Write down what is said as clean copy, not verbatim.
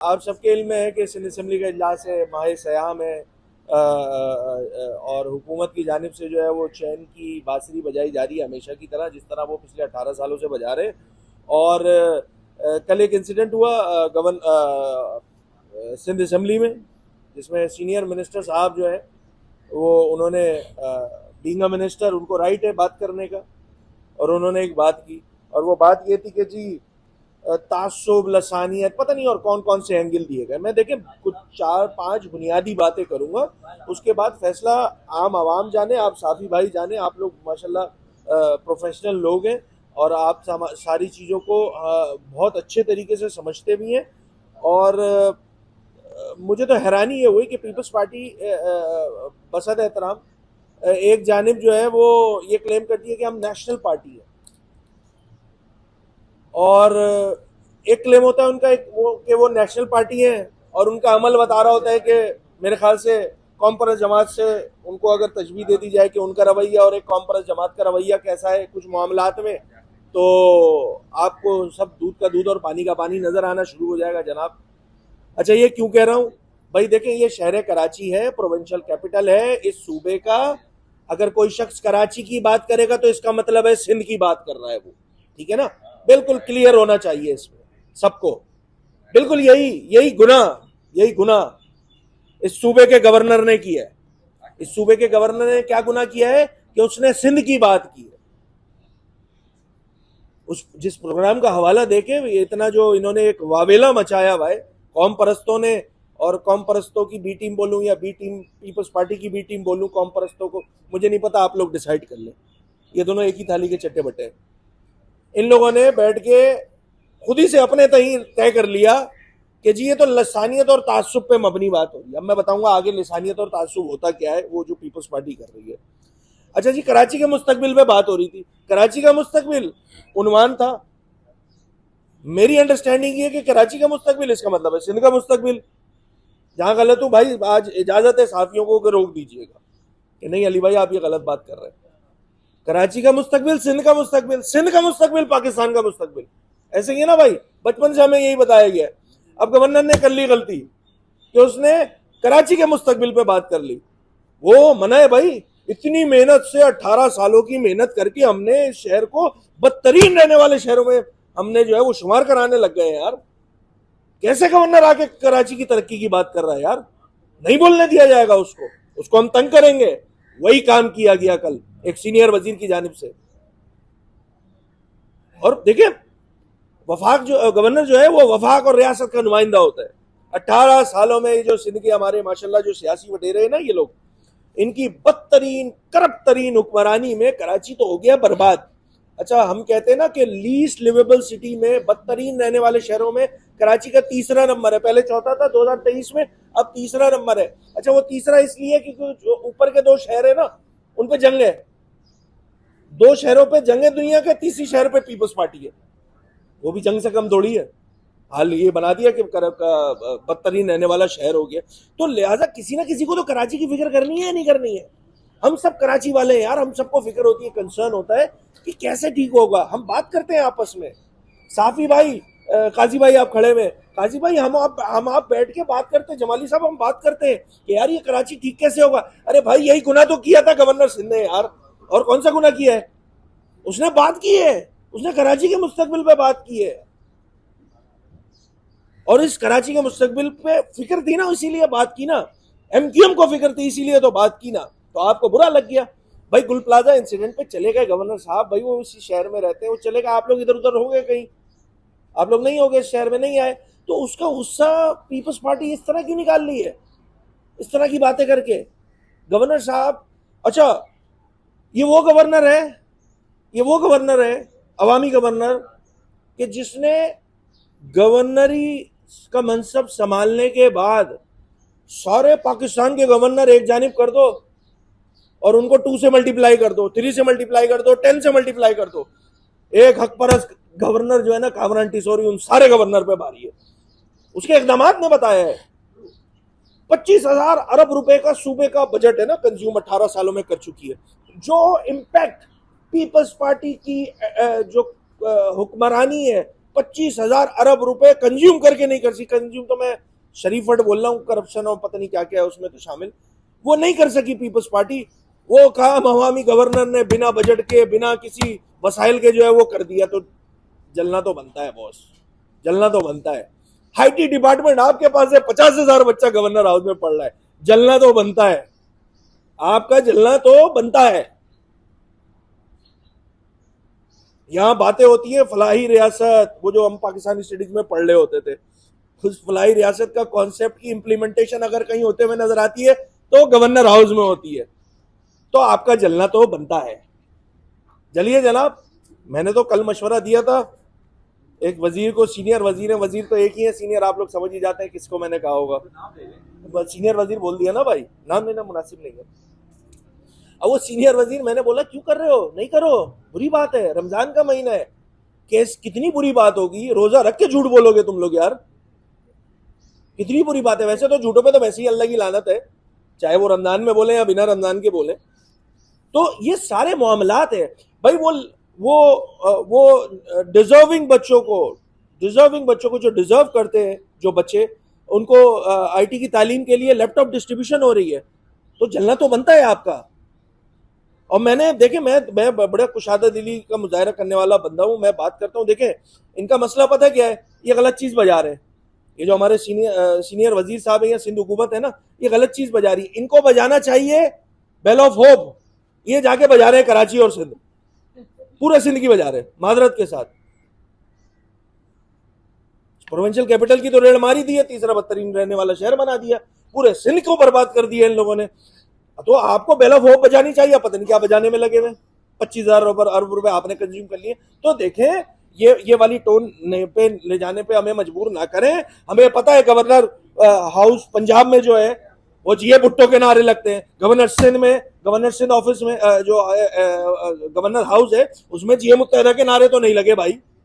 आप सबके इल्म में है कि सिंध असम्बली का इजलास है, माह सयाम है, और हुकूमत की जानिब से जो है वो चैन की बांसुरी बजाई जा रही है हमेशा की तरह, जिस तरह वो पिछले 18 सालों से बजा रहे। और कल एक इंसिडेंट हुआ सिंध असम्बली में, जिसमें सीनियर मिनिस्टर साहब जो है वो उन्होंने बीइंग अ मिनिस्टर उनको राइट है बात करने का, और उन्होंने एक बात की, और वो बात ये थी कि जी तासुब, लसानियत, पता नहीं और कौन कौन से एंगल दिए गए। मैं देखें कुछ 4-5 बुनियादी बातें करूंगा, उसके बाद फैसला आम आवाम जाने, आप साफी भाई जाने। आप लोग माशाल्लाह प्रोफेशनल लोग हैं और आप सारी चीज़ों को बहुत अच्छे तरीके से समझते भी हैं। और मुझे तो हैरानी ये हुई कि पीपल्स पार्टी बसद एहतराम एक जानिब जो है वो ये क्लेम करती है कि हम नेशनल पार्टी है, और एक क्लेम होता है उनका कि वो नेशनल पार्टी है, और उनका अमल बता रहा होता है कि मेरे ख्याल से कॉम्परस जमात से उनको अगर तजवीज़ दे दी जाए कि उनका रवैया और एक कॉम्परस जमात का रवैया कैसा है कुछ मामलात में, तो आपको सब दूध का दूध और पानी का पानी नजर आना शुरू हो जाएगा जनाब। अच्छा, ये क्यों कह रहा हूँ भाई? देखें, ये शहर कराची है, प्रोविंशियल कैपिटल है इस सूबे का। अगर कोई शख्स कराची की बात करेगा तो इसका मतलब है सिंध की बात कर रहा है वो, ठीक है ना? बिल्कुल क्लियर होना चाहिए इसमें सबको। बिल्कुल यही यही गुना इस सूबे के गवर्नर ने किया है। इस सूबे के गवर्नर ने क्या गुनाह किया है कि उसने सिंध की बात की है। उस जिस प्रोग्राम का हवाला देके इतना जो इन्होंने एक वावेला मचाया हुआ है कौम परस्तों ने, और कौम परस्तों की बी टीम बोलूं या बी टीम पीपल्स पार्टी की बी टीम बोलूं, कौम परस्तों को मुझे नहीं पता, आप लोग डिसाइड कर लें। ये दोनों एक ही थाली के चट्टे बट्टे हैं। इन लोगों ने बैठ के खुद ही से अपने तय कर लिया कि जी ये तो लसानियत और तासुब पे मबनी बात हो रही है। अब मैं बताऊंगा आगे लसानियत और तासुब होता क्या है, वो जो पीपल्स पार्टी कर रही है। अच्छा जी, कराची के मुस्तकबिल पे बात हो रही थी। कराची का मुस्तकबिल उन्वान था। मेरी अंडरस्टैंडिंग ये कि कराची का मुस्तकबिल इसका मतलब है सिंध का मुस्तकबिल। जहां गलत हूं भाई, आज इजाजत है साफियों को रोक दीजिएगा कि नहीं अली भाई आप ये गलत बात कर रहे हैं। कराची का मुस्तकबिल सिंध का मुस्तकबिल, सिंध का मुस्तकबिल पाकिस्तान का मुस्तकबिल, ऐसे ही है ना भाई? बचपन से हमें यही बताया गया। अब गवर्नर ने कर ली गलती कि उसने कराची के मुस्तकबिल पे बात कर ली। वो मना है भाई, इतनी मेहनत से 18 सालों की मेहनत करके हमने इस शहर को बदतरीन रहने वाले शहरों में हमने जो है वो शुमार कराने लग गए हैं यार। कैसे गवर्नर आके कराची की तरक्की की बात कर रहा है यार? नहीं बोलने दिया जाएगा उसको, उसको हम तंग करेंगे। वही काम किया गया कल एक सीनियर वजीर की जानिब से। और देखिए, वफाक जो गवर्नर जो है वो वफाक और रियासत का नुमाइंदा होता है। 18 सालों में जो सिंध के हमारे माशाल्लाह जो सियासी वटेरे हैं ना ये लोग, इनकी बदतरीन करप्ट तरीन हुक्मरानी में कराची तो हो गया बर्बाद। अच्छा, हम कहते हैं ना कि लीस्ट लिवेबल सिटी में, बदतरीन रहने वाले शहरों में कराची का तीसरा नंबर है। पहले चौथा था 2023 में, अब तीसरा नंबर है। अच्छा, वो तीसरा इसलिए क्योंकि जो ऊपर के दो शहर है ना उन पे जंग है। दो शहरों पे जंग है दुनिया के, तीसरी शहर पे पीपल्स पार्टी है। वो भी जंग से कम थोड़ी है। हाल ये बना दिया कि बदतरीन रहने वाला शहर हो गया। तो लिहाजा किसी ना किसी को तो कराची की फिक्र करनी है या नहीं करनी है? हम सब कराची वाले हैं यार, हम सबको फिक्र होती है, कंसर्न होता है कि कैसे ठीक होगा। हम बात करते हैं आपस में, साफी भाई, काजी भाई आप खड़े हुए, काजी भाई हम आप बैठ के बात करते हैं, जमाली साहब हम बात करते हैं कि यार ये कराची ठीक कैसे होगा। अरे भाई यही गुना तो किया था गवर्नर सिंध ने यार, और कौन सा गुना किया है? उसने बात की है, उसने कराची के मुस्तकबिल पे बात की है, और इस कराची के मुस्तकबिल पे फिक्र थी ना, इसीलिए बात की ना। एमक्यूएम को फिक्र थी इसीलिए तो बात की ना। तो आपको बुरा लग गया भाई। गुल प्लाजा इंसिडेंट पे चले गए गवर्नर साहब, भाई वो उसी शहर में रहते हैं, वो चले गए, आप लोग इधर उधर हो गए कहीं, आप लोग नहीं हो गए, शहर में नहीं आए, तो उसका गुस्सा पीपल्स पार्टी इस तरह क्यों निकाल ली है, इस तरह की बातें करके? गवर्नर साहब, अच्छा ये वो गवर्नर है, ये वो गवर्नर है अवामी गवर्नर कि जिसने गवर्नरी का मनसब संभालने के बाद सारे पाकिस्तान के गवर्नर एक जानिब कर दो और उनको 2 से मल्टीप्लाई कर दो, 3 से मल्टीप्लाई कर दो, 10 से मल्टीप्लाई कर दो, एक हक परस्त गवर्नर जो है ना कामरान टिसोरी उन सारे गवर्नर पे भारी है। उसके इकदाम ने बताया है 25,000 अरब रुपए का सूबे का बजट है ना कंज्यूम 18 सालों में कर चुकी है। जो इम्पैक्ट पीपल्स पार्टी की जो हुक्मरानी है 25,000 अरब रुपए कंज्यूम करके नहीं कर सकी। कंज्यूम तो मैं शरीफ वर्ड बोल रहा हूँ, करप्शन और पता नहीं क्या क्या है उसमें तो शामिल, वो नहीं कर सकी पीपल्स पार्टी। वो काम हवामी गवर्नर ने बिना बजट के, बिना किसी वसाइल के जो है वो कर दिया। तो जलना तो बनता है बॉस, जलना तो बनता है। आईटी डिपार्टमेंट आपके पास है, 50,000 बच्चा गवर्नर हाउस में पढ़ रहा है, जलना तो बनता है, आपका जलना तो बनता है। यहां बातें होती है फलाही रियासत, वो जो हम पाकिस्तानी स्टडीज में पढ़ रहे होते थे, उस फलाही रियासत का कॉन्सेप्ट की इंप्लीमेंटेशन अगर कहीं होते हुए नजर आती है तो गवर्नर हाउस में होती है। तो आपका जलना तो बनता है, जलिए जनाब। मैंने तो कल मशवरा दिया था एक वजीर को, सीनियर वजीर है, वजीर तो एक ही है, सीनियर आप लोग समझ ही जाते हैं किसको मैंने कहा होगा। सीनियर वजीर बोल दिया ना भाई, नाम लेना मुनासिब नहीं है। अब वो सीनियर वजीर, मैंने बोला क्यों कर रहे हो, नहीं करो, बुरी बात है, रमजान का महीना है। केस कितनी बुरी बात होगी, रोजा रख के झूठ बोलोगे तुम लोग यार, कितनी बुरी बात है। वैसे तो झूठों पे तो वैसे ही अल्लाह की लानत है, चाहे वो रमजान में बोले या बिना रमजान के बोले। तो ये सारे मामलात है भाई। वो डिजर्विंग बच्चों को, जो डिजर्व करते हैं, जो बच्चे, उनको आईटी की तालीम के लिए लैपटॉप डिस्ट्रीब्यूशन हो रही है, तो जलना तो बनता है आपका। और मैंने देखे, मैं बड़ा कुशादा दिली का मुजाहरा करने वाला बंदा हूं, मैं बात करता हूं। देखे इनका मसला पता क्या है, ये गलत चीज बजा रहे हैं। ये जो हमारे सीनियर वजीर साहब है या सिंध हुकूमत है ना, ये गलत चीज बजा रही है। इनको बजाना चाहिए बेल ऑफ होप, ये जाके बजा रहे हैं कराची और सिंध, पूरे सिंध की बजा रहे हैं मादरत के साथ। प्रोविंशियल कैपिटल की तो रेड मारी दी है, तीसरा बदतरीन रहने वाला शहर बना दिया, पूरे सिंध को बर्बाद कर दिया इन लोगों ने। तो आपको बेल ऑफ होप बजानी चाहिए, पता नहीं क्या बजाने में लगे हुए। 25,000 अरब रुपए आपने कंज्यूम कर लिए। तो देखें, ये वाली टोन पे ले जाने पे हमें मजबूर ना करें। हमें पता है गवर्नर हाउस पंजाब में जो है वो जीए भुट्टो के नारे लगते हैं, गवर्नर सिंध ऑफिस में जो गवर्नर हाउस है उसमें जीए मुत्तहदा के नारे तो नहीं लगे भाई।